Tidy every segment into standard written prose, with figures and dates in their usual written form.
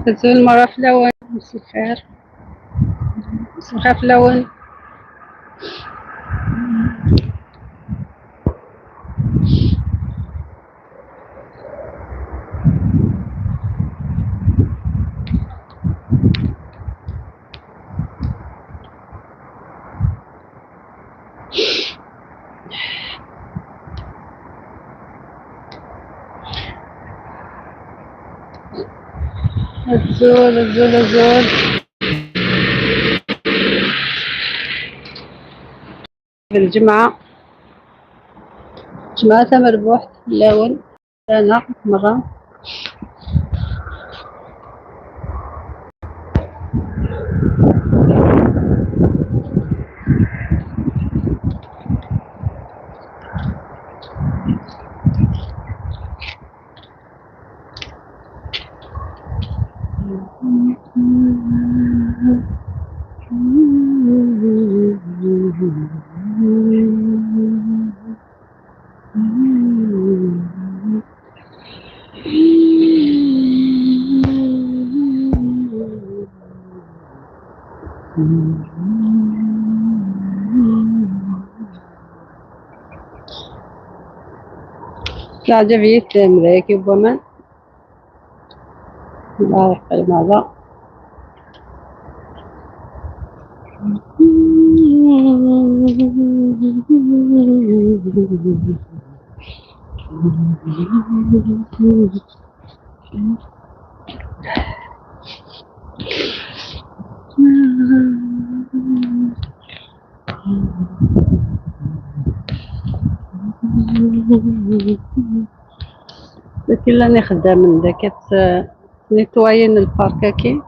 كتزول المرا في لون. مسا الخير. مسا الخير في لون. الزول الزول الزول بالجمعة جمعة مربوح لون. أنا مرة تعجبيت ملاكي وبمن الله يحفظ ماذا. كلاني خدامة داك نيتواين البارك هاكي.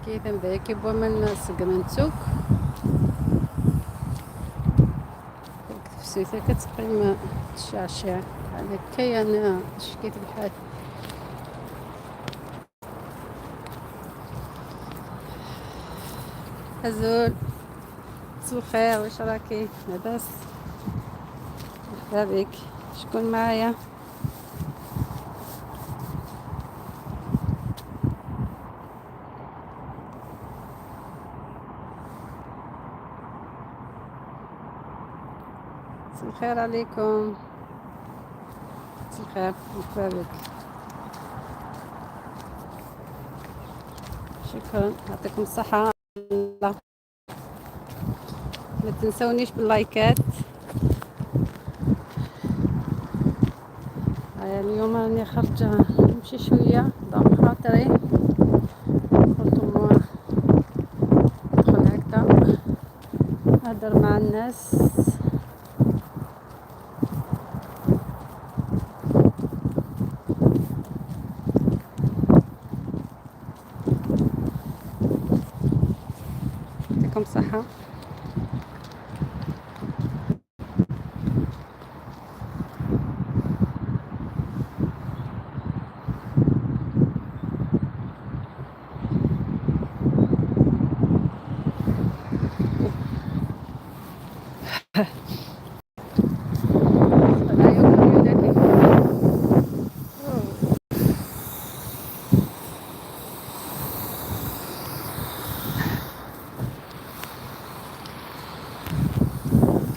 كيفن ذاك بومن سقمنتوك فسيتها كتقيم الشعشع على كي انا شكيت بحال أزول. مساء الخير، واش راكي لاباس؟ مرحبا بك. شكون معايا؟ مساء الخير عليكم. مساء الخير، مرحبا بك. شكرا، يعطيكم الصحة. ما تنسونيش باللايكات. اليوم راني خارجة نمشي شوية ضم خاطري، قلت ندخل هكا نهدر مع الناس. يعطيكم الصحة.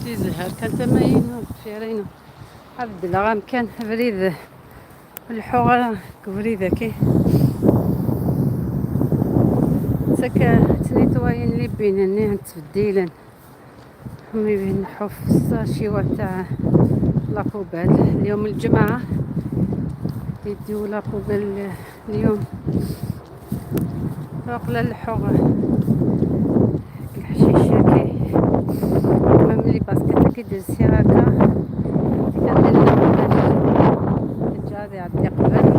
زهر كان تماين في رينا عبد الغام كان بريد الحوغة كبريدة كي سكا تنيتواين لي بينني تبديلا همي بين حف الساشيوة تاع لابوبال اليوم الجمعة يديو لابوبال اليوم فوق للحوغة الحشيشة كي مملي باسكت كي درسي هكا كندير الجاري عندي قبل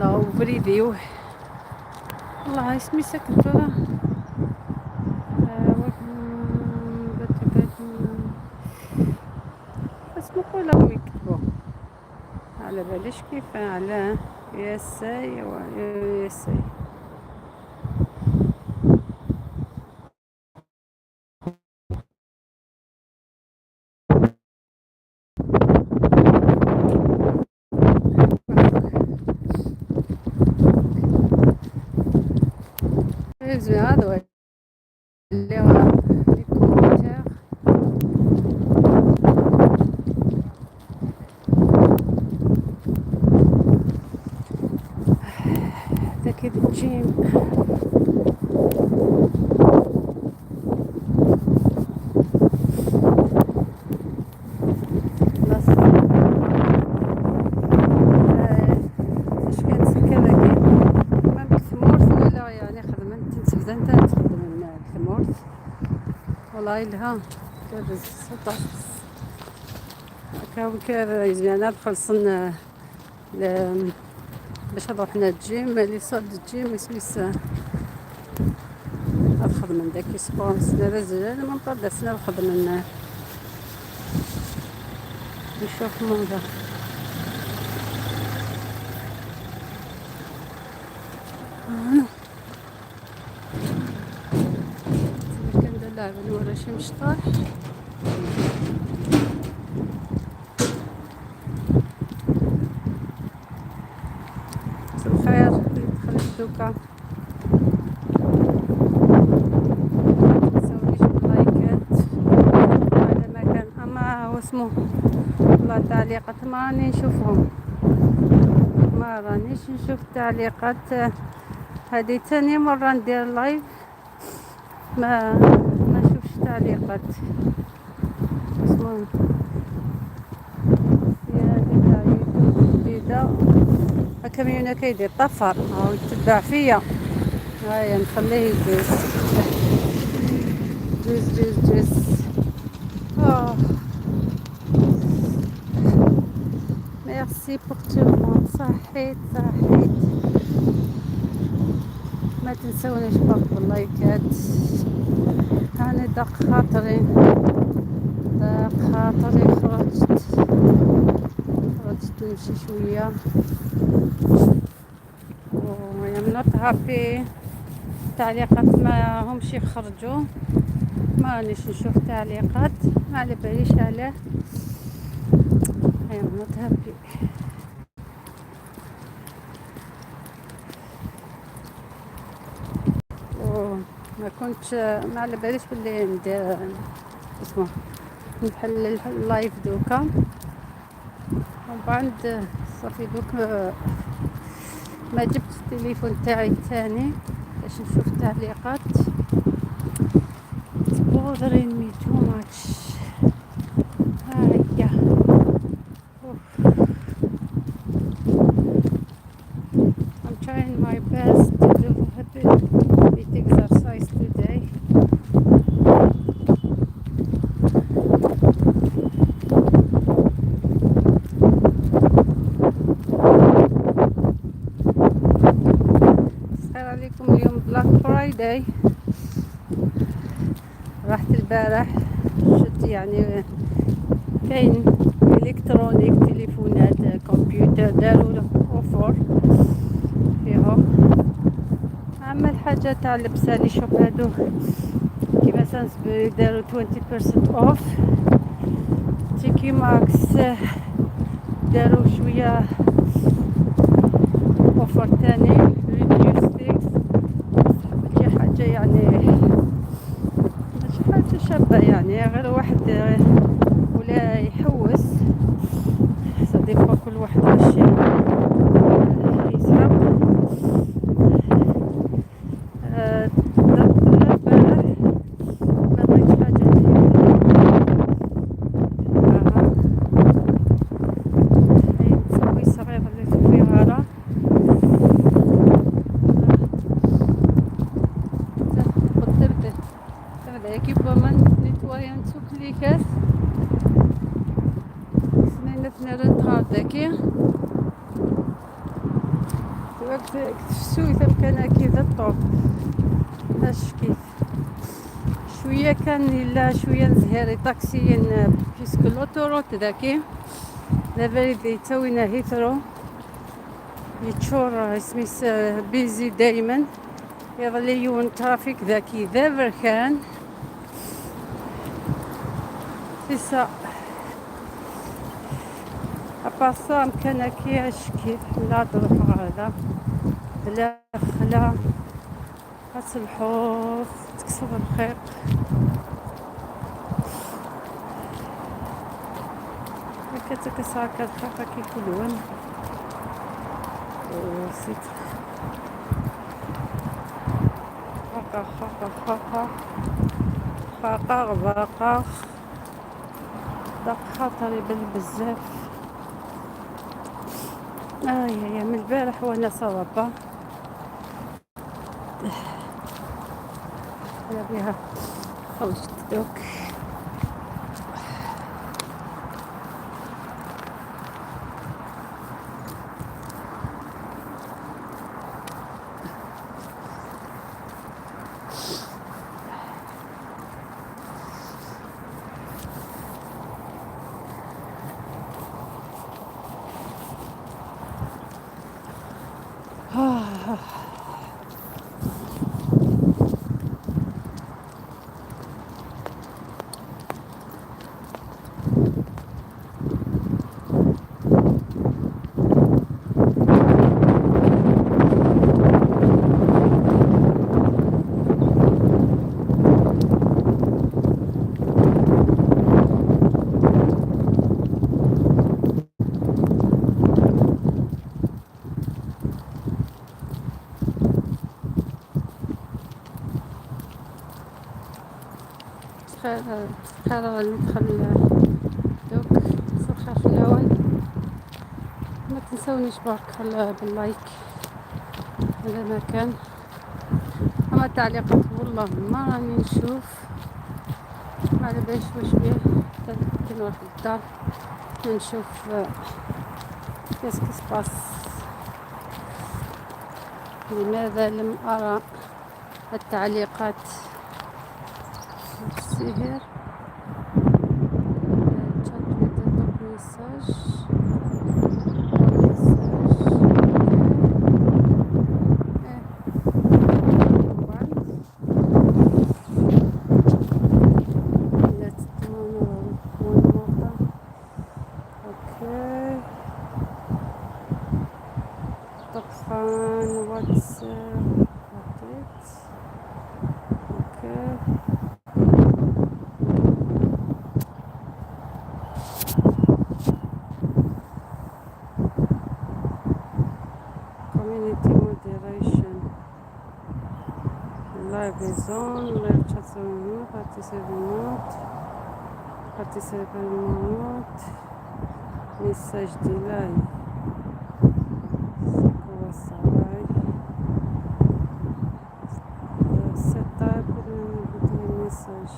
فوالا وفريديو والله اسمي سكت ولا بس نقولهم يكتبوا على باليش كيف على ياساي و ياساي هذا هو اللي هو لي كومونتير ذاك الجيم خلاص اش كنتسكر هكا ما بكثمورت ولا يعني خدمت تنسفد انت تخدم الكثمورت والله لها كابز 16 هكا وكا يزيانا خلصنا باش نروح الجيم اللي صاد الجيم سويس الخدمة من داك سبور سنا رزل ما نقدر سنا الخدمة نشوف منظر كان دلع من ورا شمس طاح الخير دخلت دوكا نسويش لايكات على مكان اما هو اسمه والله تعليقات ما راني نشوفهم ما رانيش نشوف تعليقات هذه تاني مرة ندير لايف ما نشوفش تعليقات اسمه هذه تاع يوتيوب جديدة هكا مينا كيدير طفر هاو يتبع فيا هيا نخليه يدوز جوز اوه ميرسي بور تو الموند صحيت ما تنسونيش برك باللايكات هاني دق خاطري خرجت نمشي شوية و I'm not happy تعليقات ما همش يخرجوا ما رانيش نشوف تعليقات ما على باليش علاه I'm not happy ما كنت ما على باليش باللي ندير اسمه نحل اللايف دوكا ومن بعد صافي دوك ما جبت التليفون تاعي الثاني باش نشوف تعليقات bothering me too much هيا I'm trying my best to do a bit exercise today عليكم اليوم بلاك فرايداي رحت البارح شفت يعني كاين الكترونيك تليفونات كمبيوتر داروا له اوفر فيهم اما الحاجه تاع اللبسه لي شوب هادو كيما سانسبري داروا 20% اوف تيكي ماكس داروا شويه اوفر تاني يعني مش حاجة شابة يعني غير واحد ولا يحوس صديقه كل واحد واش يسحب درت البارح ما بغيتش حاجة نسوي صغير اللي في الفيهارة équipement nettoyant toutes les caisses سنين 32 داكي شوي كان كذا الطوب اش كيف شوية كان إلا شوية نزهري طاكسيين بيسك لوتوروت ذاكي دابا يبدا يتاوينا هيثرو يتشور سميس بيزي دايما يظلي يون ترافيك ذاكي دابا كان سا أباسا مكان كياش كيف لا ظروف هذا بلا خلا الحوض تكسب الخير هكا ساكا الخير كيكولون وسيت خاقا غباقا داق خاطري بزاف يا من البارح وانا صوابا انا بها خرجت دوك خير ندخل دوك صرخة في الهواء ما تنسونيش بارك باللايك هذا مكان اما التعليقات والله ما راني نشوف على باش واش بيه كي نروح للدار نشوف كيسكي سباس لماذا لم ارى التعليقات السهر chat with the top message let's do one more time. Okay, طبعا واتساب okay. Community moderation. Live is on. Live chat on. Participate mode. Message delay. Setup between message.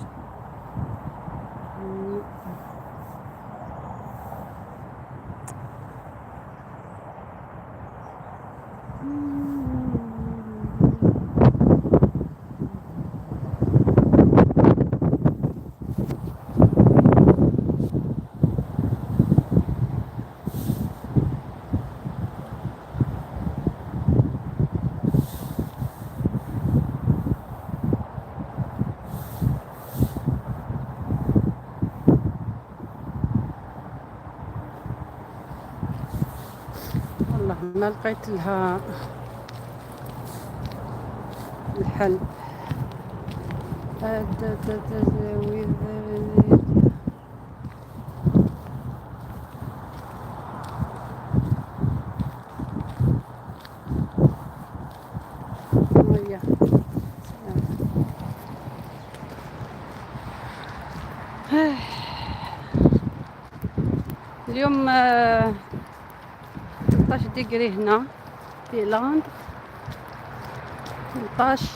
والله ما لقيت لها الحل اليوم 13 ديجري هنا في لندن 18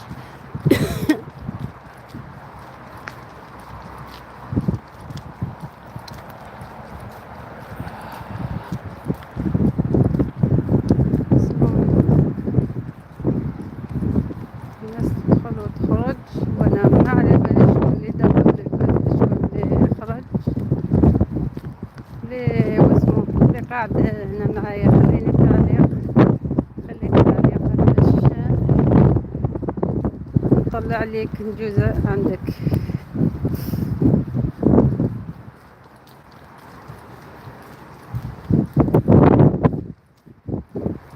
قاعد هنا معايا. خليني تعليق، خليك تعليقات باش نطلع ليك جزء عندك.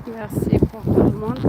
Merci pour tout le monde.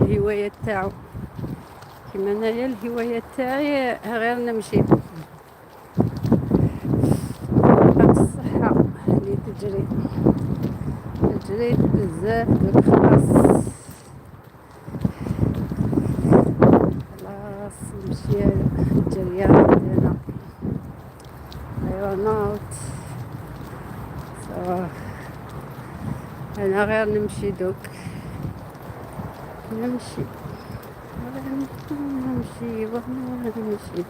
الهواية تاعو كيما انايا الهواية تاعي غير نمشي هاد الصحة اللي تجري بزاف دوك خلاص نمشي الجريان عندنا حيوانات انا غير نمشي دوك نمشي ونمشي.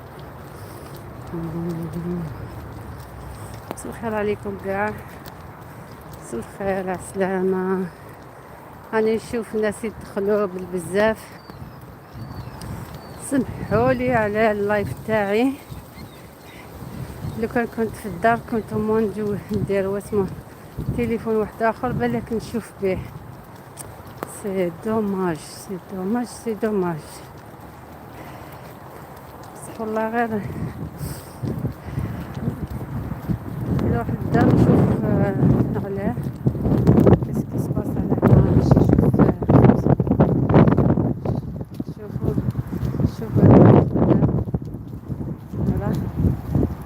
مساء الخير عليكم كاع، مساء الخير على السلامة. راني نشوف الناس يدخلوا بالبزاف، سمحولي على اللايف تاعي. لو كان كنت في الدار كنت ندير واسمه تليفون واحد اخر بالك نشوف به. سي دوماج بصح والله غير نروح الدار نشوف علاه كيسكي سباس على هنا. باش شوفوا راه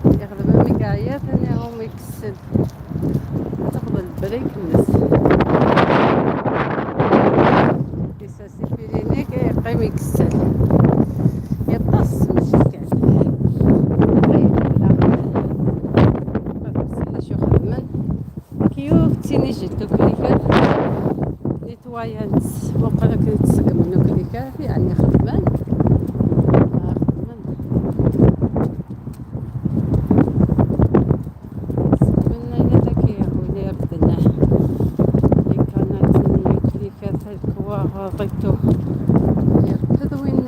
يغلب مي كاع ثاني هما يكسل تاخذ البريك الناس يقيم يكسل يبص ماشي كاع شو خدمن كيوف تيني جدو كليكات نيتوايانت وقالك نتسقم منو كليكات يعني خدمن غطيتو يركض وين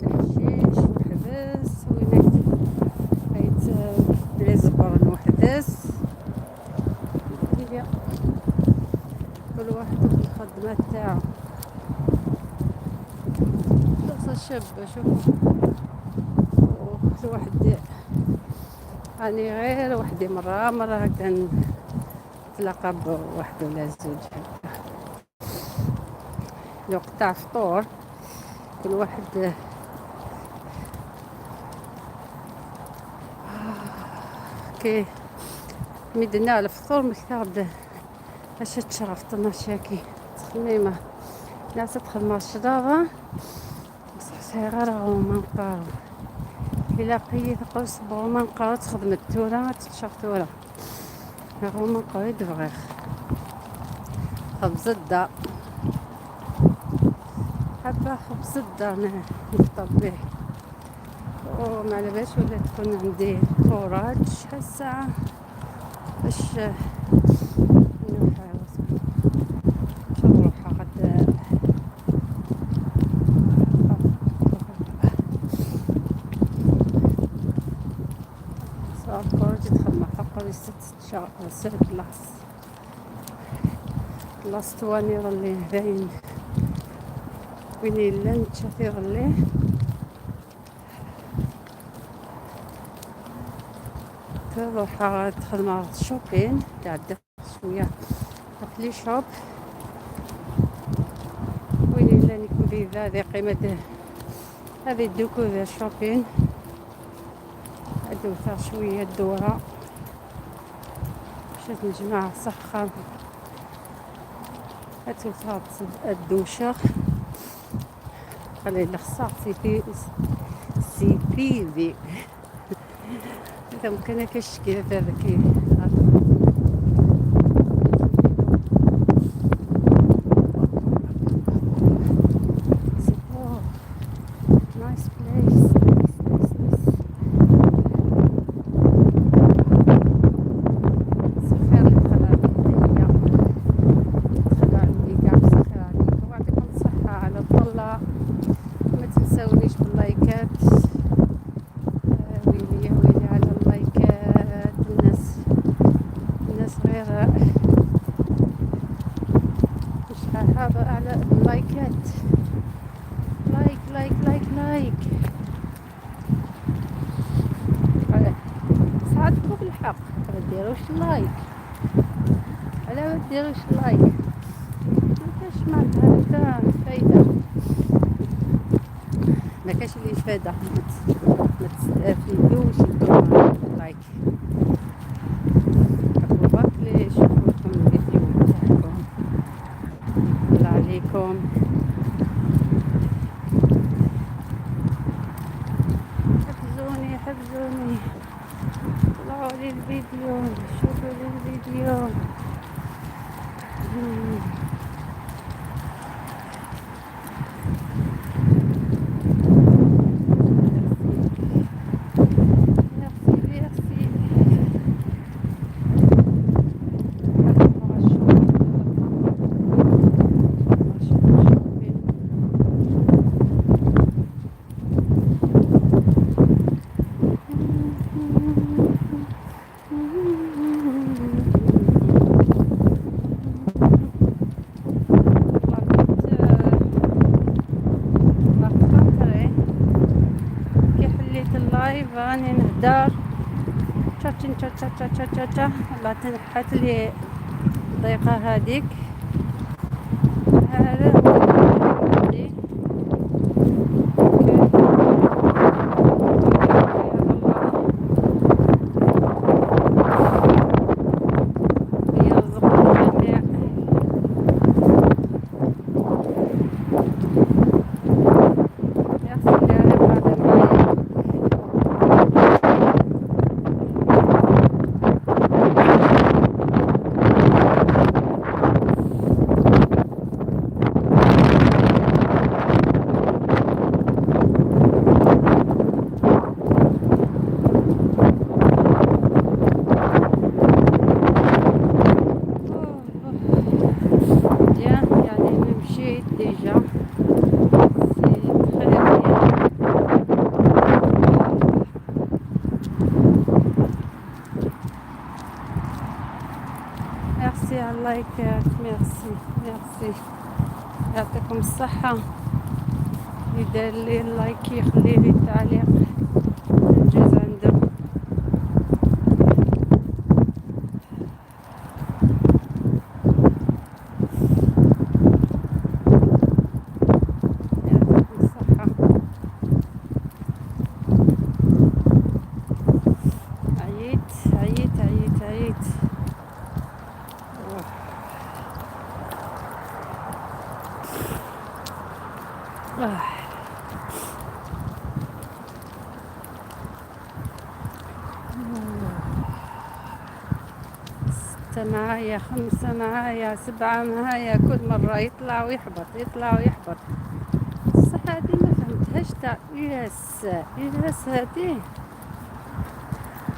الحشيش وحبس وين حيت لي زبرن وحدس كل واحد بالخدمة تاعو. فرصة شابة شوف كل واحد راني غير وحدي مرة هكا نتلاقى بواحد ولا زوج لو قطع فطور كل واحد كي مدنا الفطور مكتاب اش تشرفت شاكي تخميمه ناس تخدم الشرابه بصح صغيره وما نقارو إلا قيت قوس بوما نقارو تخدم التورة تشرتورة هما قوي دبغيخ خبز الدا حبة خبز الدا أنا نفطر به ومعلباش ولا تكون عندي فوراج شحال الساعة باش نروح غدا so of course سيت لاس تواني غلي باين وين إلا نتشافي غلي تروح تدخل مع الشوبين تعدى شوية في لي شوب وين إلا نكون بيفا هذه قيمة هذه الدوكو ذا شوبين أدوثر شوية الدورة باش نجمع سخر أتوثر الدوشة خلي الخصاق سي بيفي إذا ممكن كشكي هذا كي nice place. سخير الدخل عليا دخلوا عندي كاع بسخير عليكم ويعطيكم الصحة على الطلة ما تنساونيش باللايكات ويلي على اللايكات الناس غير مش هذا على اللايكات لايك ساعدكم بالحق ما ديروش لايك على ما ديروش لايك ما كاش معناتها حتى فايدة ما كاش اللي فايدة ما تستافدوش انتوما لايك حبوا برك لي يشوفوا لكم الفيديو تاعكم الله عليكم حفزوني طلعوا لي الفيديو شوفوا لي الفيديو راني نهدر تشاتشن تشا لا تنحت لي الضيقة هذيك هذا ميرسي على اللايكات ميرسي يعطيكم الصحة اللي دار لي اللايك يخلي لي التعليق نجوز عنده يعطيكم الصحة عييت ستة معايا 5 معايا 7 معايا كل مرة يطلع ويحبط الصح هادي ما فهمتهاش تاع إياس هادي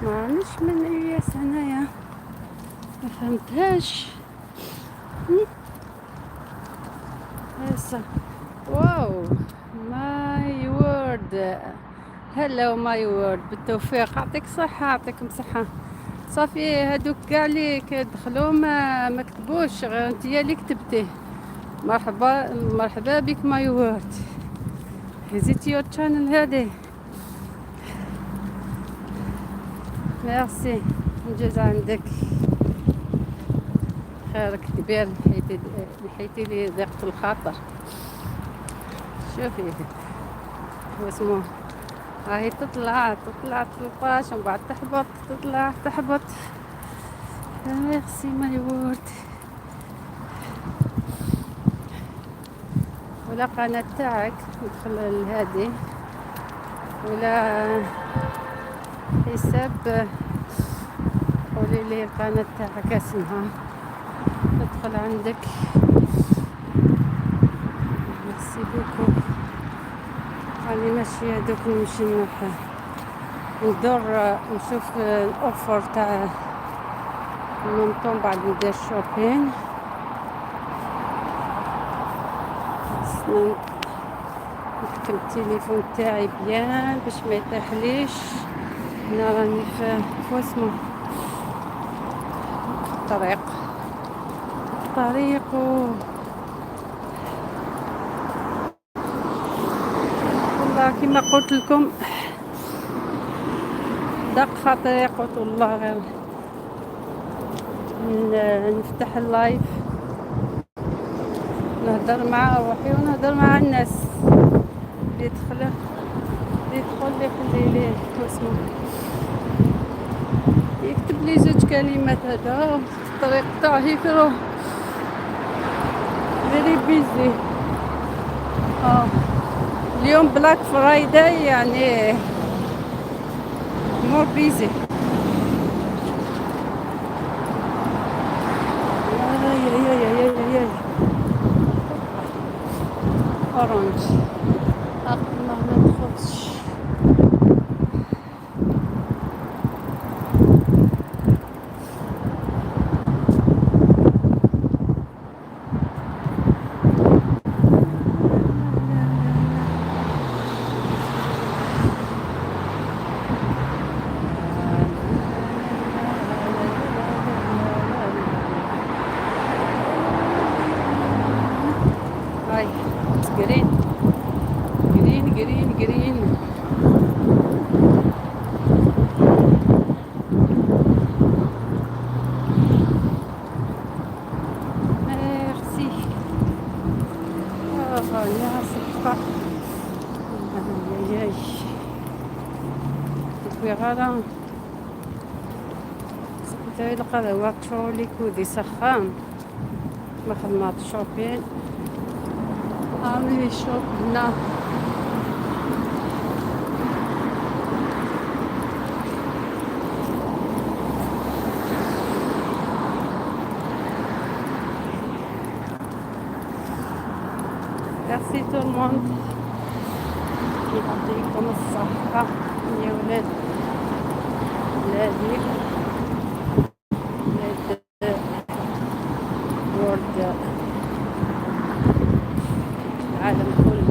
ما رانيش من إياس هنايا ما فهمتهاش هسه واو ماي وورد هلو ماي وورد بالتوفيق يعطيك صحة يعطيكم صحة صافي هادوك كاع اللي كيدخلوا ما كتبوش، غير نتيا اللي كتبتيه. مرحبا مرحبا بك ماي وورد. فيزيت يور تشانل هادي. ميرسي، نجوز عندك. خيرك كبير، نحيتي لي ضيقة الخاطر. شوفي واسمو، راهي تطلع تلقاش ومن بعد تحبط، تطلع تحبط. ميرسي ماي وورد. ولا قناة تاعك ندخل لهادي، ولا حساب قولي لي القناة تاعك اسمها، ندخل عندك. ميرسي بوكو. راني ماشية دوك نمشي ندور نشوف الاوفر تاع المنطون بعد ندير شوبين. نكتم التليفون تاعي بيان باش ما يطيحليش. انا راني في اسمه الطريق والله كما قلت لكم دق خاطري، قلت والله غير نفتح اللايف نهضر مع روحي ونهضر مع الناس اللي يدخل يخلي ليه اسمه يكتب لي زوج كلمات. هذا الطريق تاعي كرو فيري بيزي. اليوم بلاك فرايداي يعني مور بيزي. اورانج قبل ما ندخلش. هاي جرين جرين جرين جرين. ميرسي. يا صفقة. ياي غادا سكوتاي القهوة تشولي كودي سخان ما خدمات شوبين. عاملي شوب هنا ميرسي تو الموند. يعطيكم الصحة يا ولاد ولادي ولاد وورد العالم كله.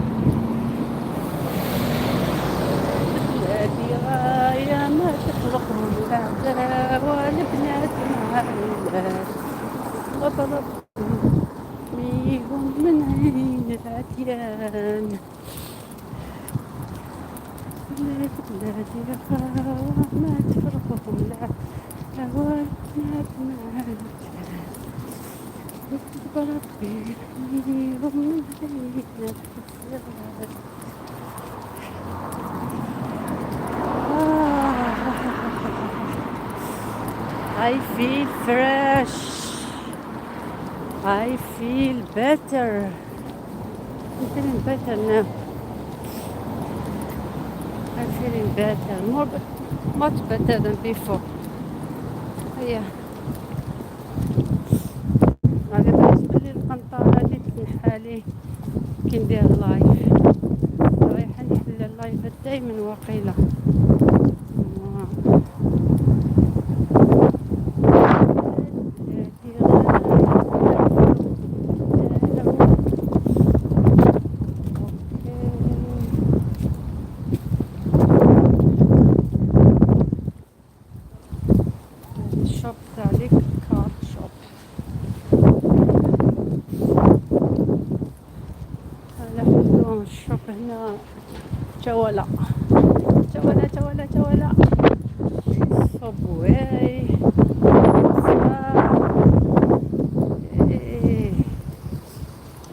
ولادي غاية ما تخلقهم الأعداء والبنات مع الولاد وطلب ميهم من عين العتيان. بلادي غاوة ما تفرقهم الأعداء والبنات مع الولاد بربي ميهم من عين العتيان. I feel fresh. I feel better. I'm feeling better now. I'm feeling better. Much better than before. Yeah. هذا بالنسبة لي القنطرة هذه تنحالي كي ندير اللايف. رايحة نحل اللايفات دايما وقيلة. جولا جولا جولا جولا صبوي إيه.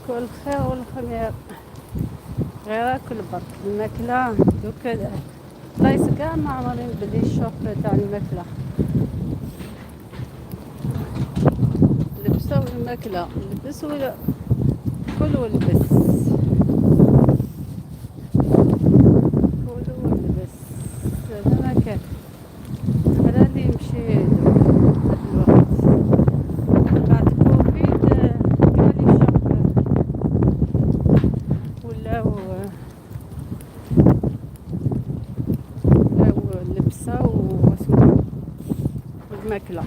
كل خير والخمير غير أكل بط الماكلة دوك بلايص كاع ما عمري نبدي الشوق تاع الماكلة لبسة والماكلة لبس ولا كل ولبس كل ولبس هذا ما كان هذا اللي يمشي الوقت بعد كوفيد كاع لي الشوق ولاو اللبسة واسمه والماكلة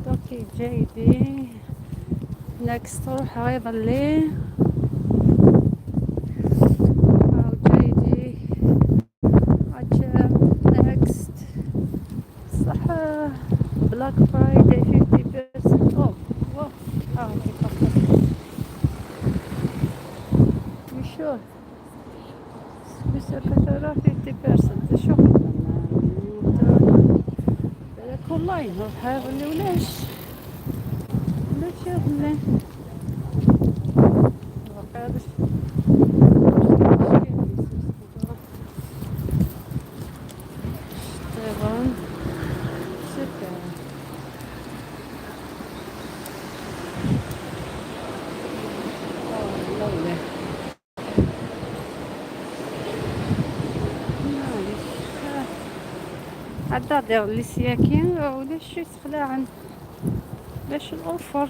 اوكي جيدي نكست روح ايضا لي او جيدي عجب نكست صح بلاك فرايداي 50% اوف واو شو بسبب 50% شو اونلاين روح ولاش يغلي وقادش اشتغل شكرا لولا معليش عدا دير لي سياكين ولاش يسخلعن باش الاوفر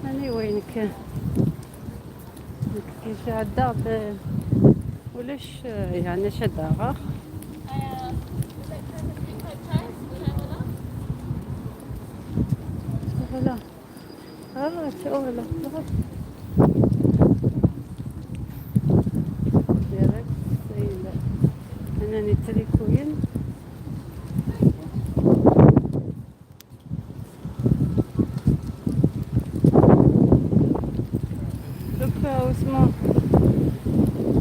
هاني وينك كيف عدا ولاش يعني شداغا ولا ولا ديالك سيدة أنني تريكوين دوكا واسمو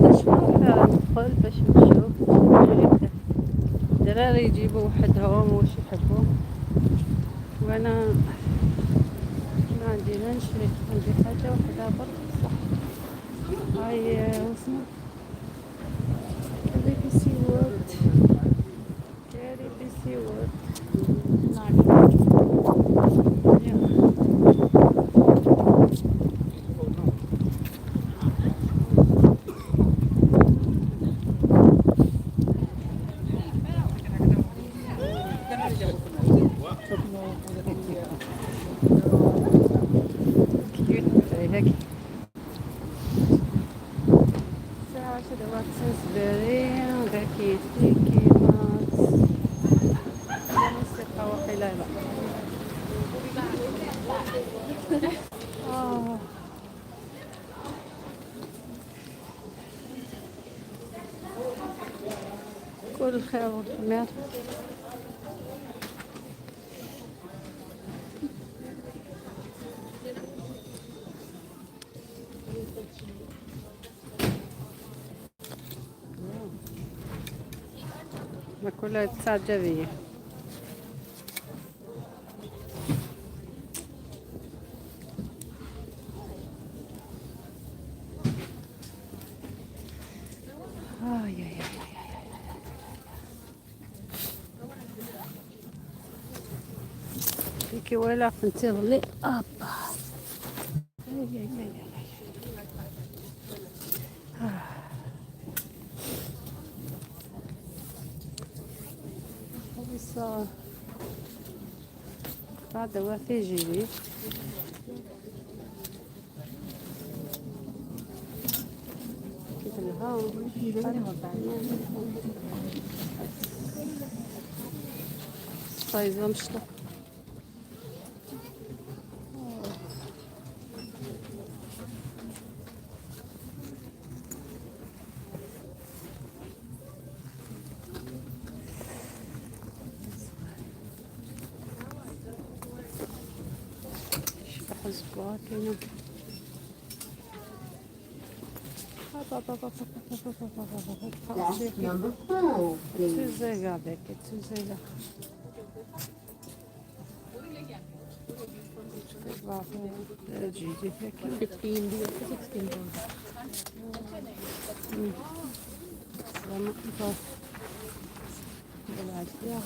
باش ندخل باش نشوف نريد الدراري يجيبوا وحدهم واش يحبوا وانا ما عندي لا نشري عندي حاجة وحدة برك صح هاي واسمو كاري بيسي وورد كاري بيسي وورد هيك ساعة شدوات سنسبري ذاكي تيكي مات موسيقى وقيلة كل خير والخمير ما كلها تعجبية كي ولا كنتي غلي ابا هذا هو في جيبي سايزه مشطوح حزبوها كاينة. Desk number 4, please. تزيقة هذاك تزيقة. جيدي هكا 16 دي 16 pounds. زعما نضاف بالعافية.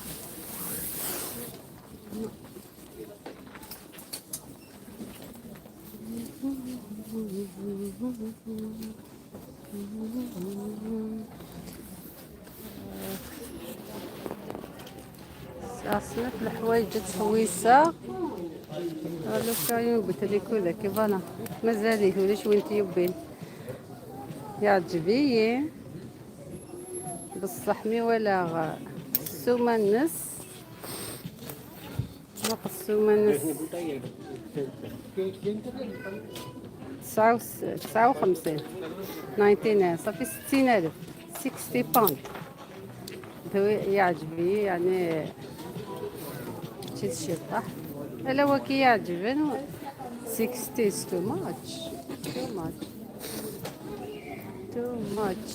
صنف الحوايج تحويسة. لو كاين قلت لك هذا كيفانا مازاليه ولاش وين تيوبين يعجبني بصح مي ولا السومه النس السومه النس 59 19 صافي 60,000 60 باوند يعجبني يعني شي الشطح الا هو كي يعجبني 60 is too much too much too much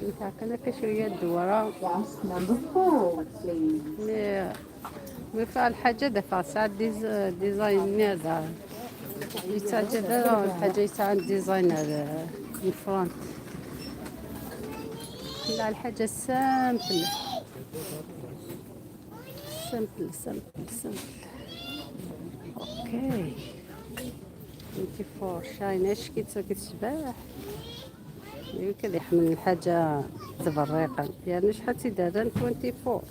نتاعك شويه الدورة Desk number 4, please. مي فيها الحاجة دفع ساعات ديزاينر يتعجب الحاجة يتاع الديزاينر من فرنسا لا الحاجة سامبل سامبل سامبل سامبل اوكي 24 شاينة اش كتشبح يمكن يحمل الحاجة تبريقا يعني شحال تيدارن 24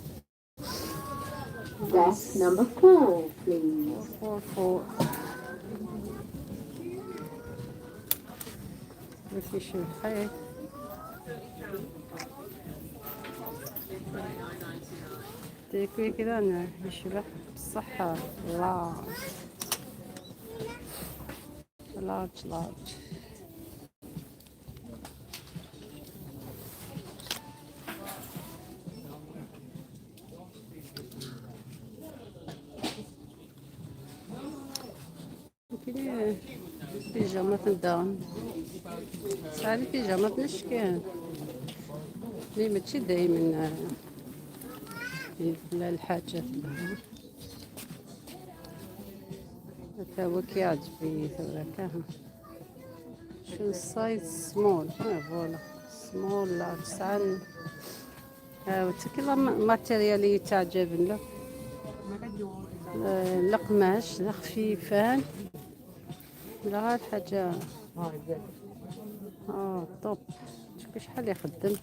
Desk number 4, please. 4 كيفاش الخير تيكوي كذا أنا يشبح بالصحة لارج يمكن بيجامة الداون ساعات بيجامة نشكان لي ماشي دايما لا الحاجات هذا هو كيعجبني هذاك شو السايز سمول فوالا سمول لارج ساعات وتكلا ماتيريال اللي تعجبنا القماش خفيفان لا الحاجة طوب شوفي شحال يخدم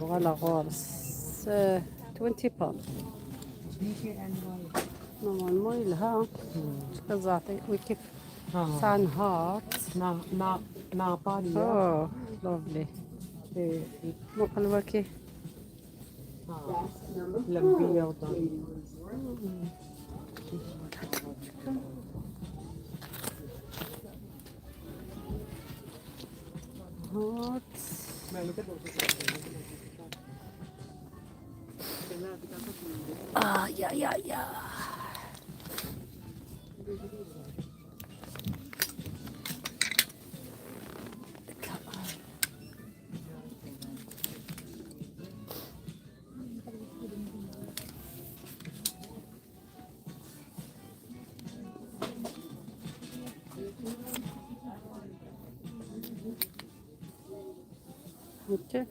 بغا لا غورس 20 باوند نورمالمون يلها كزعطي وكيف ساعة نهار na Bali لوفلي مقلوة كيف Desk number 4, لمبية وطن. please. هات يا اوكي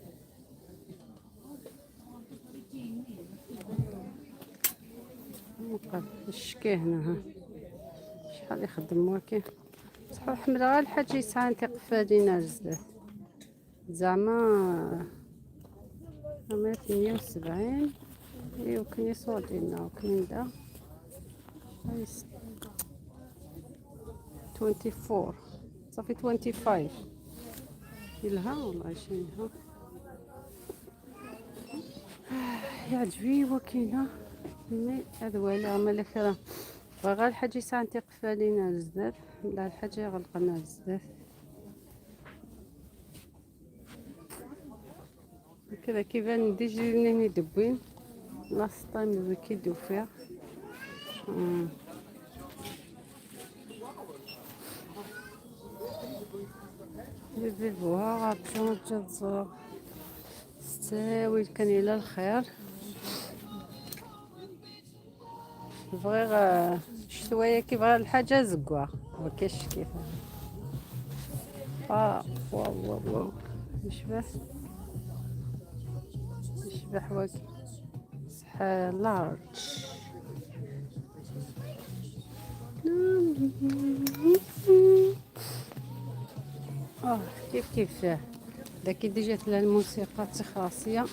الشكي هنا ها شحال يخدم واكي صحيح حمل غير الحاجة يسعى تقفالينا جزاف زعما 178 وكاين يصوتينا وكاين دا 24 صافي 25 يلها والله شي ها يعجبني وكاينه مي هذا هو ما الاخيره بغا الحاجه يسعى تقفالينا بزاف لا الحاجه يغلقنا بزاف كذا كيبان ديجي نيني دبين لاست تايم ويكي دوفيا. فيفوها غابشون تزور ستاوي كان الى الخير. بغي شويه كيبغي الحاجه زكوا مكاينش كيف. واو واو واو يشبح يشبح واكي صح لارج. كيف كيف داكي ديجا تلا الموسيقى التخراسية.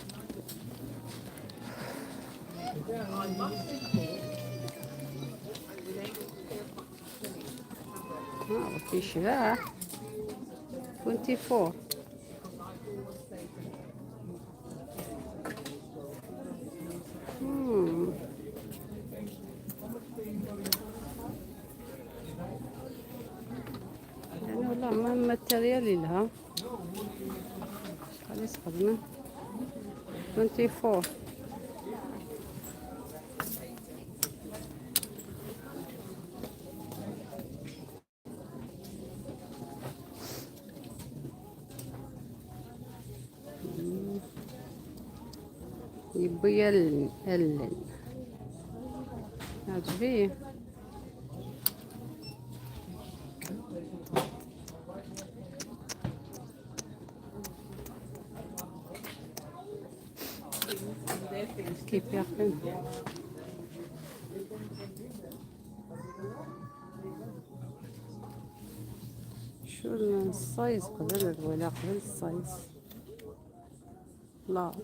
كيشبح 24. يعني والله ما ماتيريال لها شحال يسخدمن 24. يبيا اللن عجبيه. كيف ياخذ شو السايز قبل ولا قبل السايز لارج.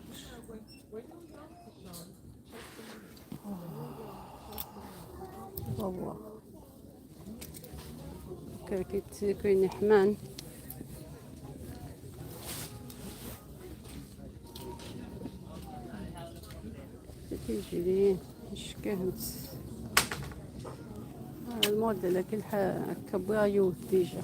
والله كاين حمان تيجي لي شكلت الموديل كل كبايو ديجا.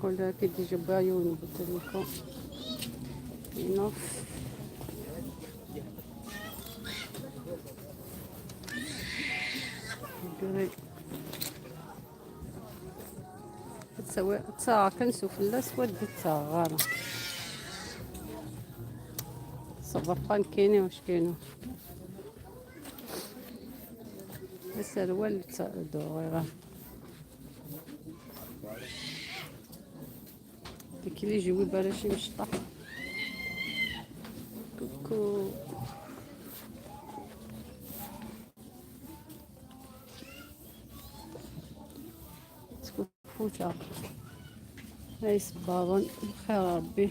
كل كي ديجا بايون بتلكم ينف تسوي تساعة كنسوف الأسود تساعة صباقان كيني واش كينو السروال دوغيغا ديك اللي يجيو بلاش مشطح. كوكو تكفوتا هاي صباغن بخير ربي.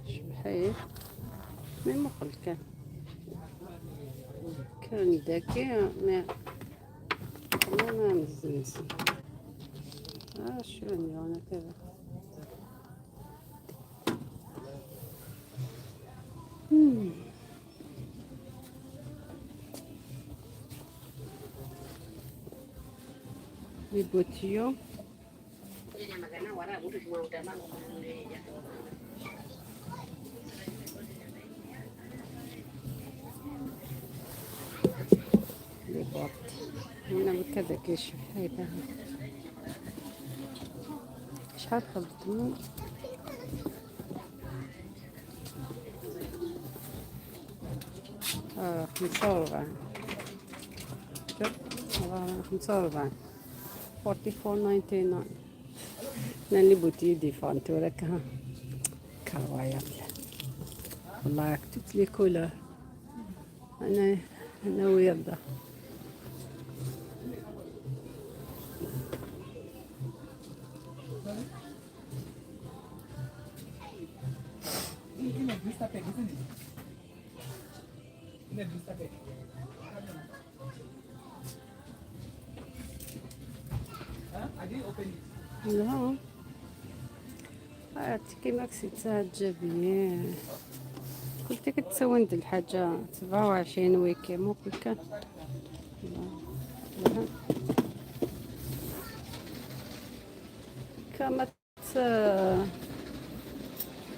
شبحيه من مقل كان داكي ما مزنس. شو انا كذا لي بوتيو لي بوط انا كذا كيش هيدا شحال خدمو 45 شوف 45 44.99 نالي بوتي دي فانتو لك ها كوايا والله كتبت لي كولر انا ويرده. لا عرفتي كيما كنتي تعجبني كنتي كتسوي ند الحاجة 27 ويكي مو كان كما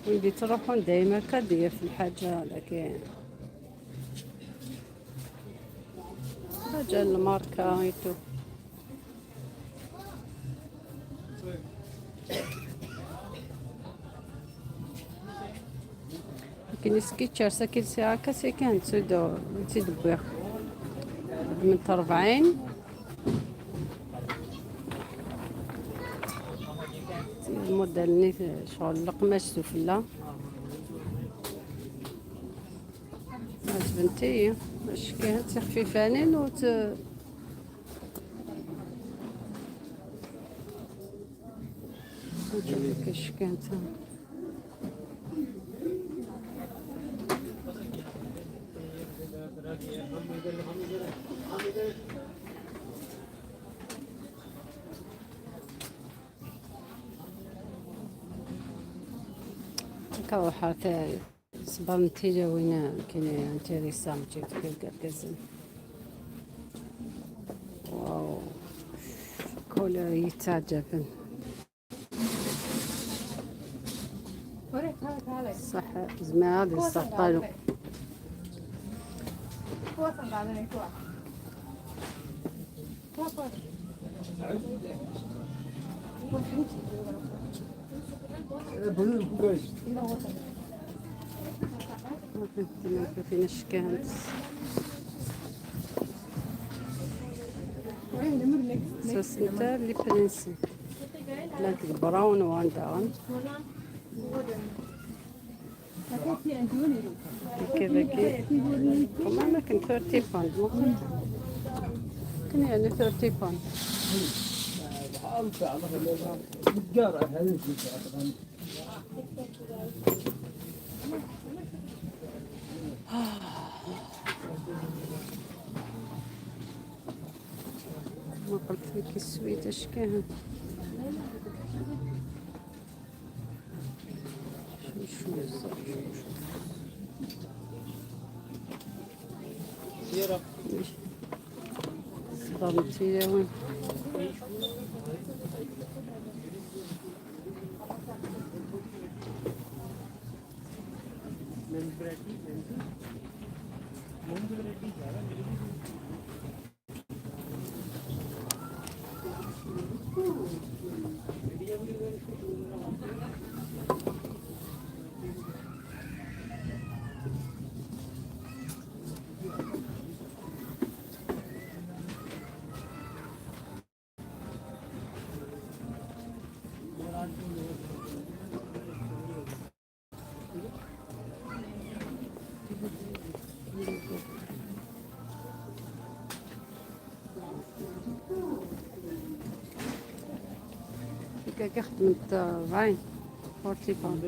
ولدي تروحون دايما كدير في الحاجة لكن حاجة الماركة ايتو لكن سكيتشر ساكن ساعة كاسي كانت تدبر من 40 الموديل شغل القماش سفلى عجبنتي باش كانت خفيفانين نشوف كاش كانت كاو حتى صبرتي وين كاين انتريسان تيك كازن واو كولر يتعجبن صح زعما هذا السطالو فين الشكانت سنتا لي برنسي بلانت البراون وانداغن كذا كي كمان كان 30 باوند كان يعني 30 باوند ما قلت لك السويد اش كان صبرتي يا وين كي خدمت 40 باوند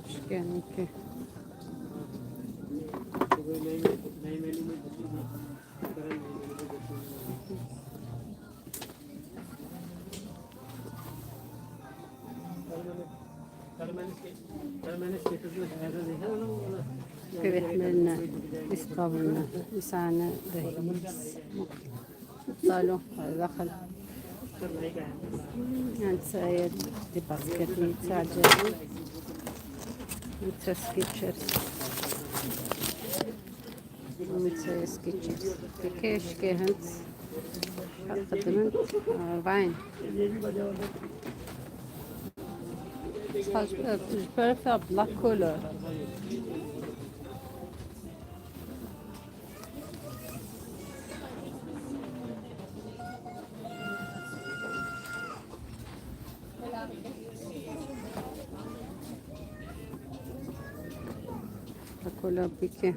اش كان هكا كيف يحملنا يسطابلنا يسعنا دهيس طالو دخل عند سايد دي باسكت متعجبين متى سكيتشرز متى سكيتشرز كيش كيهنت قدمت 40 je préfère black color كلها بيكي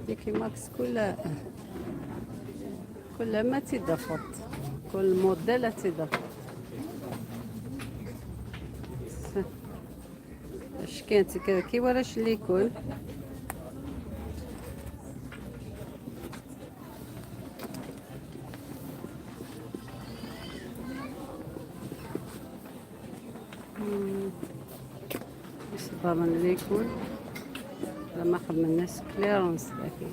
بيكي ماكس كلها ما تضافت كل موديل تضافت اش كانت كذا كي وراش اللي يكون ضمن اللي يكون لما خدمناش كليرونس ذاكي.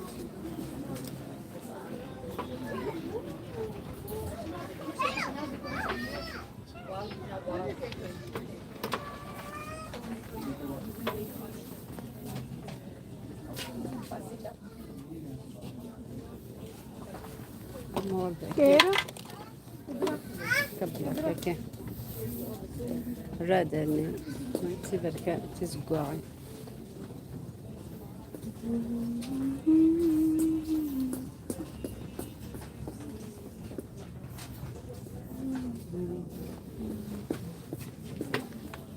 مور ذاكي كبلة ذاكي رادني مانتي بركة تزقوعي.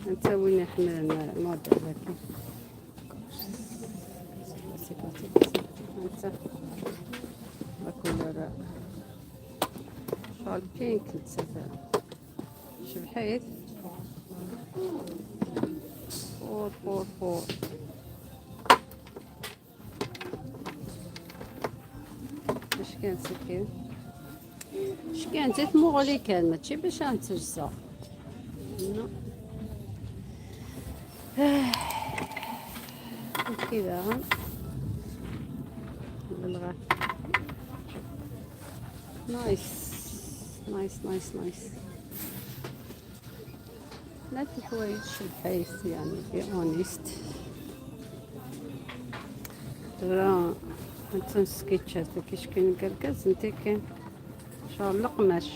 انت وين يحمل الموضة ذاكي انت بكولر شغل بينك نتسفى شبحيت فور فور فور اش كان سكين اش كان زيت مغلي كان ماشي باش نتجزا كذا بالغا نايس نايس نايس نايس. لا الحوايج الحيث يعني بي اونيست راه انت سكيتشات كيش كاين كركز انت كاين شغل القماش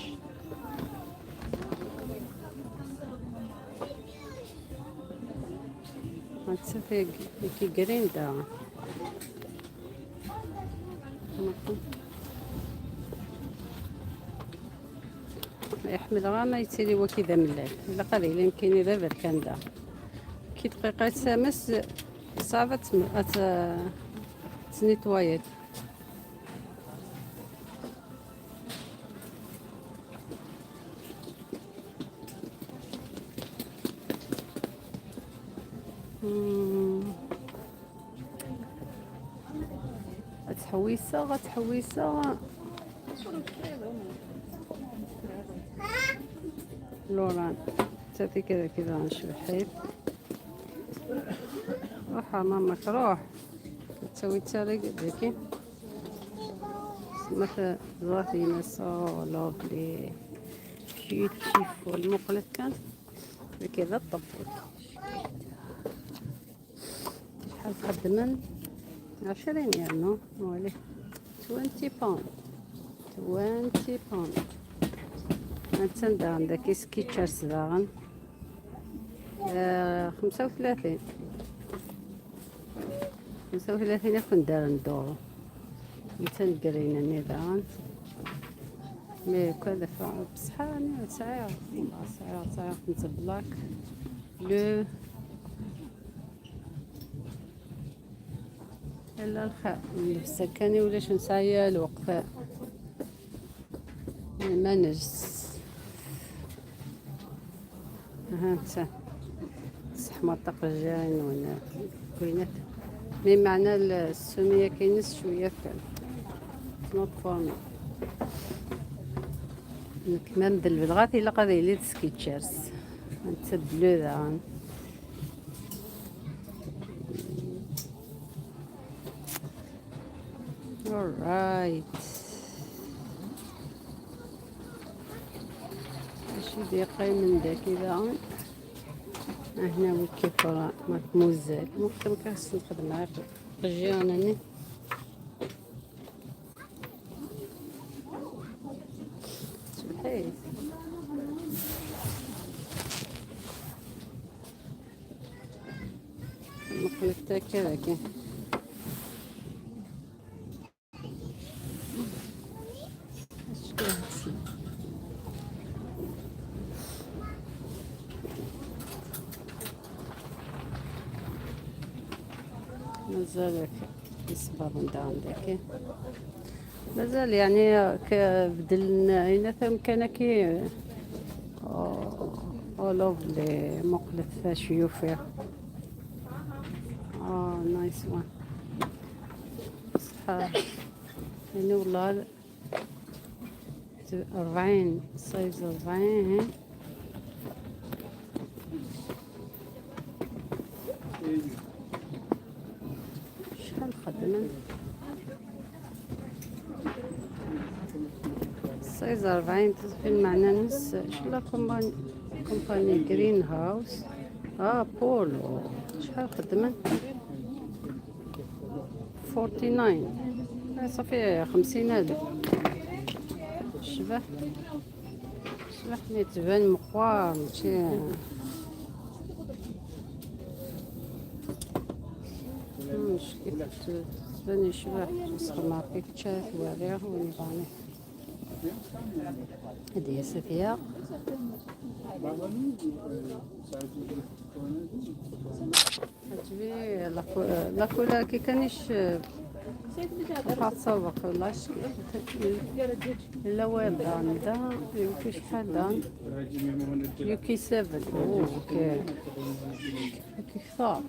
هتسافي كي جريندا يحمل غا ما يتسالي هو كذا ملاك الا قليل يمكن اذا بركان دا كي دقيقة سامس صافت تنيتوايت. غتحويسة لوران تاتي كذا كذا نشبحيت روح مامك روح تسوي تسالي داكي مثلا ظهري سو لوفلي كيوتيفول المقلة كان بكذا الطبول شحال خدمن 20 يعني مولي 20 باوند 20 باوند هانتسندا عندك سكيتشرز داغن 35 كون دار ندورو نتنقرين اني داغن مي كذا بصح راني صعير خمسة بلاك لو إلا الخاء السكاني ولاش نسايا الوقفة ما نجس هانتا صح منطق الجاين ولا كوينات مي معنى السمية كاينس شوية نوت فورمي كمان بالبلغات إلا قضي لي سكيتشرز هانتا بلو داغن alright شي دقيقة من داكي داغن هنا وكيف راه مزال ممكن كاس نخدم معاك رجعونني شبحيت مقلبتها كذا كي مازال يصبر من عندك مازال يعني كبدلنا هنا ثم كان كي اولوف لي مقلة شيوفي نايس وان صح يعني والله 40 سايز 40 خدمن 46 في المعنى نص شلا كومباني جرين هاوس بولو شحال خدمن 49 صافي 50,000 شبح تبان مقوار ماشي مشكل تبان يشبح نسخ مع بيكتشر وريه ونباني هذه صافية عجبي لا كولار كي كانش حاتصوق ولا لا والو عندها يمكن شحال دان يوكي 7 اوكي كثار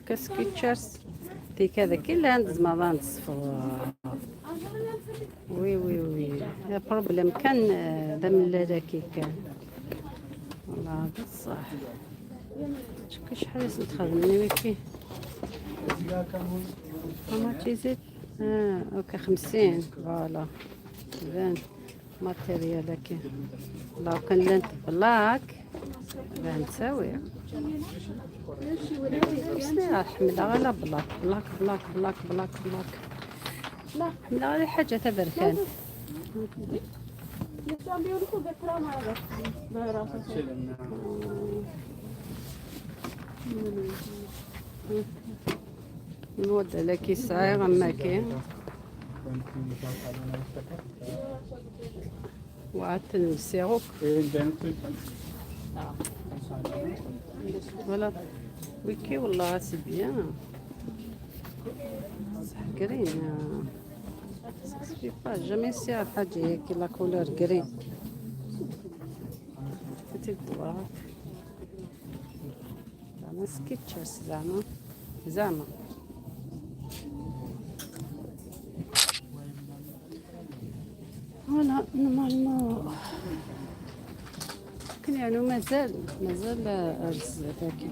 كاسكيتشرز تي كذا كلها عند زمران الصفر وي وي وي بروبليم كان دم اللاكي كان والله بصح شكون شحال نتخدمني ويكي هما تيزيد اوكي 50 فوالا بان ماتيريال هكا لو كان لانت بلاك بان تساوي بسني حملها غير بلاك بلاك بلاك بلاك بلاك بلاك لا حملها غير حاجة تبركان نود لك صغير اما كاين وعدت نسيروك فوالا ويكي والله سي بيان صح كرين سي با جامي سير حاجه هيك لا كولور كرين تدوار زعما سكيتشرز زعما فوالا نورمالمون لكن يعني مازال أرز ذاكي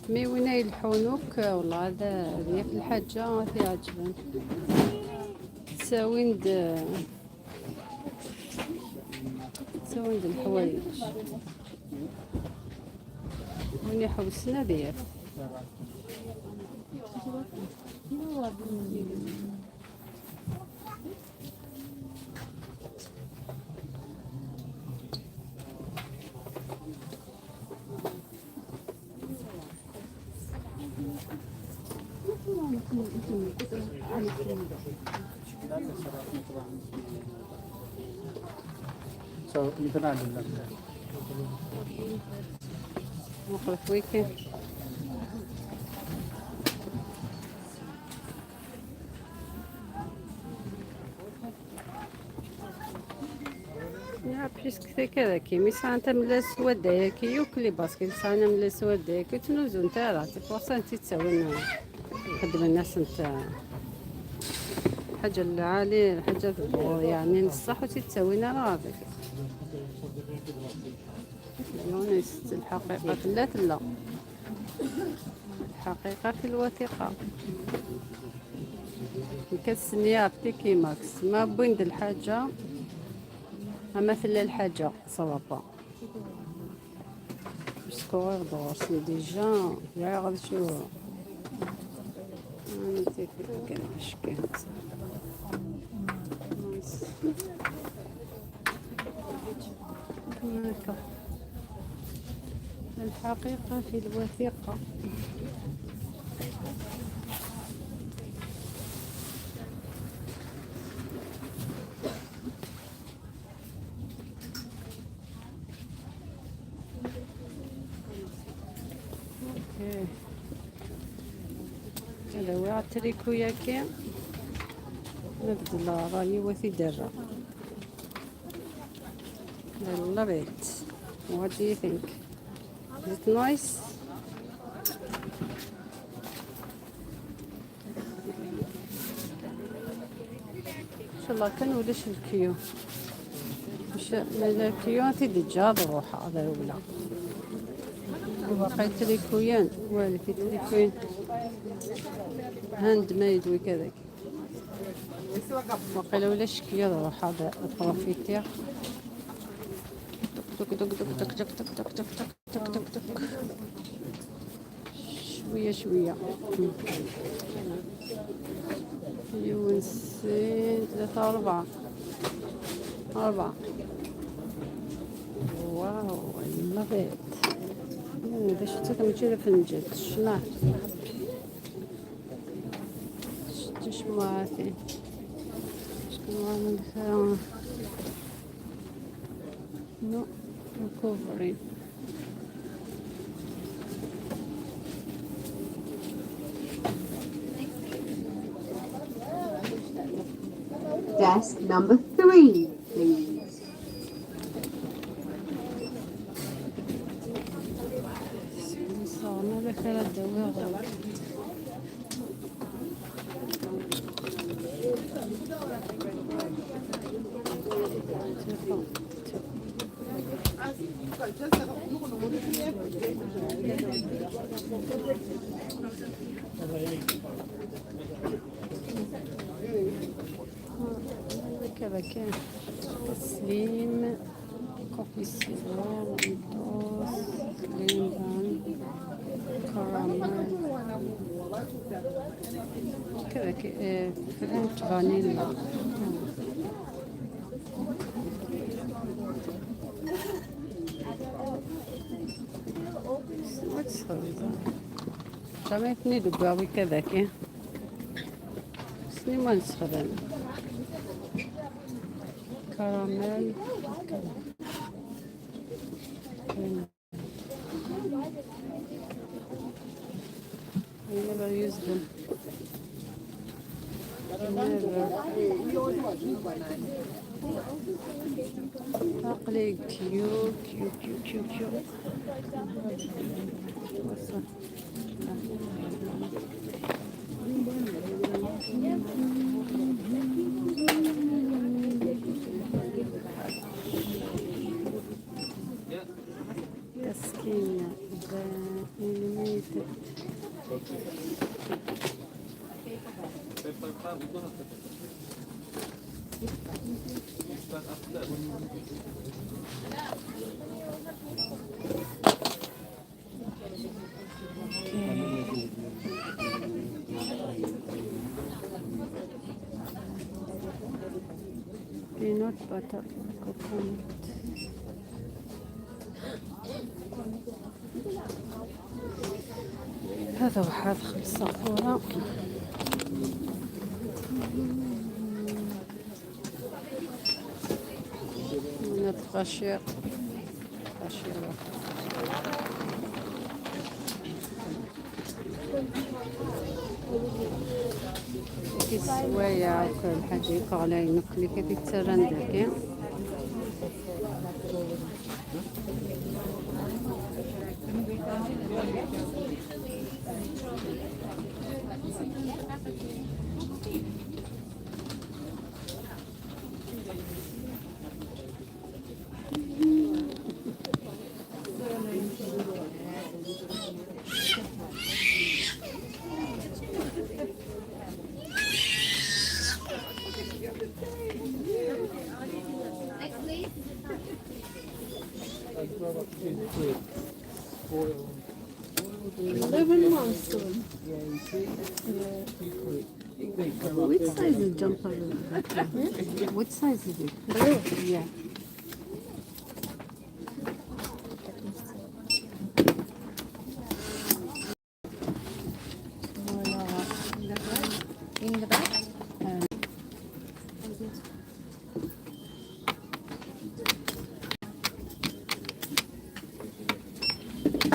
مي وين يلحونوك والله هذا هي في الحاجة في عجبان تساويند الحوايج وين يحوسنا بيه So you can add it like that. نخلف ويكي يا بيسك كذا كي ميسا انت من السواد هيك يوكلي باسكي سانا من السواد هيك تنوزو نتا راه فرصه انت تساوي خدم الناس انت الحاجه العاليه الحاجه يعني نصح وتتساوينا راه هذاك يونس الحقيقه لا الحقيقه في الوثيقه كتسنيها في كي ماكس ما بوين الحاجه مثل الحاجه صوابا سكور دورس ديجا يا غادي شو انت كان مشكل هناك الحقيقة في الوثيقة اوكي هذا هو التريكو ياكي نبدل راني وثي درة I love it. What do you think? Is it nice? ان شاء الله كان ولاش الكيو مش الكيو تيدي جاب روحها هذا ولا وباقي تريكويان والي في تريكويان هاند ميد وكذا وقيلا ولا شكيا روح هذا البروفيتير تك تك تك تك تك تك تك تك تك تك تك تك شوية شوية يونسين 3 و4 4 واو I love it هذا شتى كنمشي لفنجان شناه شتي شموعاتي شكون عامل فيها نو ريكوفري Desk number 3, please. صارنا بخير الدواء كذا كان تسليم كوفي سيزر منتوس ليمبان كراميل كذا فرنش فانيلا سمعتني دباوي كذا كي سني ما نسخدم كراميل I never use them. Never. عقلي كيوت كيوت كيوت كيوت كيوت. تسكين animated. Peanut butter coconut. هذا واحد خلصة فورا من الغشير غشير كي السوايع وكل حاجة يقع ينقلي كيف يتسرندك Which size is jumper? Which size is it? Yeah. In the back?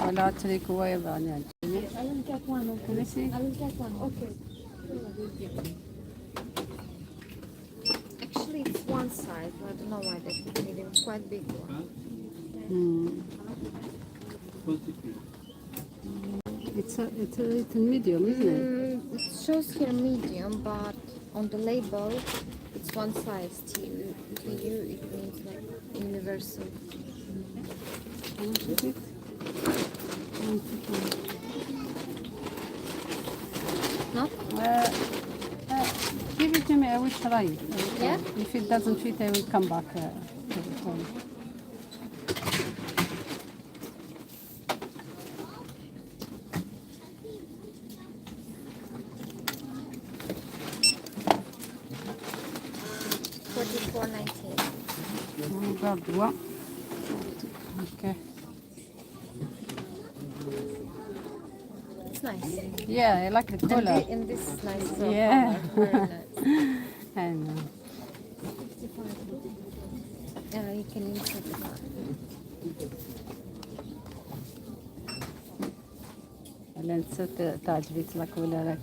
ولا تريكوا يبعني I will get one. Okay. Can I see? I will get one. Okay. Actually, it's one size. I don't know why they put it in quite big one. It's a little medium, isn't it? It shows here medium, but on the label, it's one size. TU, it means like universal. How much is it? No? Give it to me, I will try it. Yeah? If it doesn't fit, I will come back to the phone. $44.19. Gardua. Okay. It's nice. Yeah, I like the color. And this is nice as well. Yeah. Color. Very nice. I know. You can insert the card. هلا نسيت تعجبت لك ولا لك؟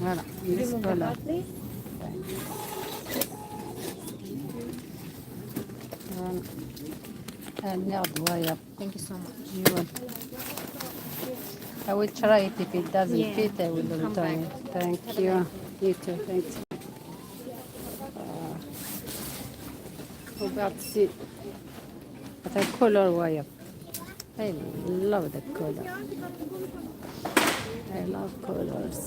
Voilà, this Remove the color. card, please. Voilà. Merde, ouais, Thank you so much. you want. I will try it. If it doesn't Yeah. fit, I will Come return back. it. Thank Have a you. nice You too. Thanks. About to see. But the color wire. I love the color. I love colors.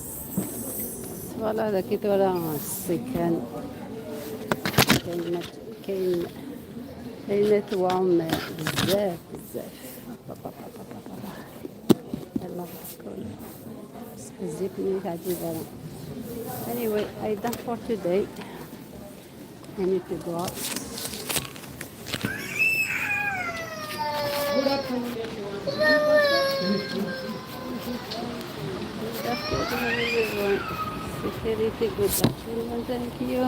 Voilà, ذا كي تورا السكان كاين توام بزاف بزاف. I love the color. الزيتني عجيبة. Anyway, I done for today. I need to go out. Good afternoon, everyone. Security, good afternoon. Thank you.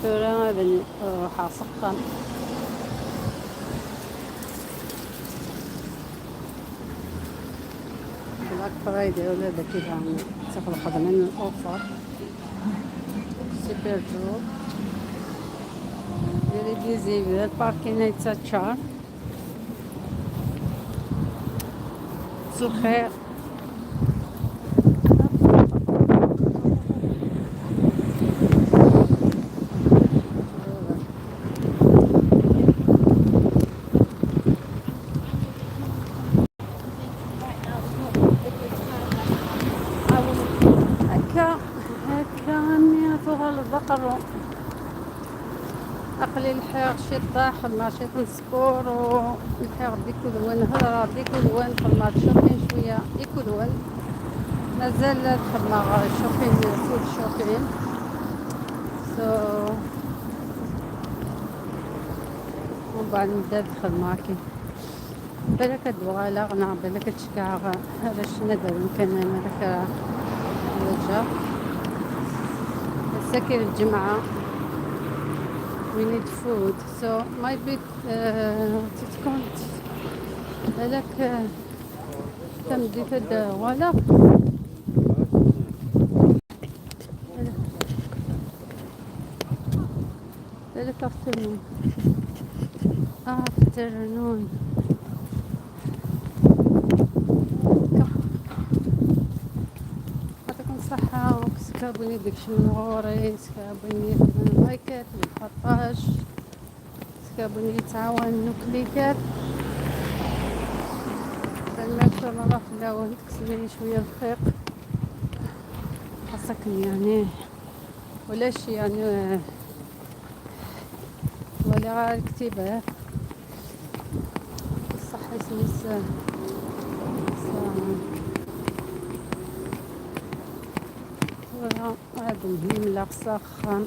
ترى بن حاسقا بلاك فرايدي ولا ذا كذا تاخذ خدمين الأوفر سوبر جو very busy with parking it's a char الخير هكا هاني تغل البقر أقلي الحيغ شي طاح ما شي تنسكور والحيغ ديكودوان هضرة ديكودوان خدمة شوبين شوية ديكودوان مازال خدمة شوبين فود شوبين ومن بعد نبدا الخدمة كي بالك دوغالا غنا بالك تشكع باش ندير يمكن هذاك الوجه ساكن الجمعة we need food so might be تتكون بالك تمدي تد ولا بالك afternoon afternoon يعطيكم الصحة وكسكابوني داكشي من غوري سكابوني من اللايكات والبارطاج سكابوني يتعاون نوكليكات الماكلة مرة في الأول تكسبيني شوية الخيق خاصك يعني ولاش يعني ولا غير الكتيبة الصحة يسميس هذا مهم لا سخن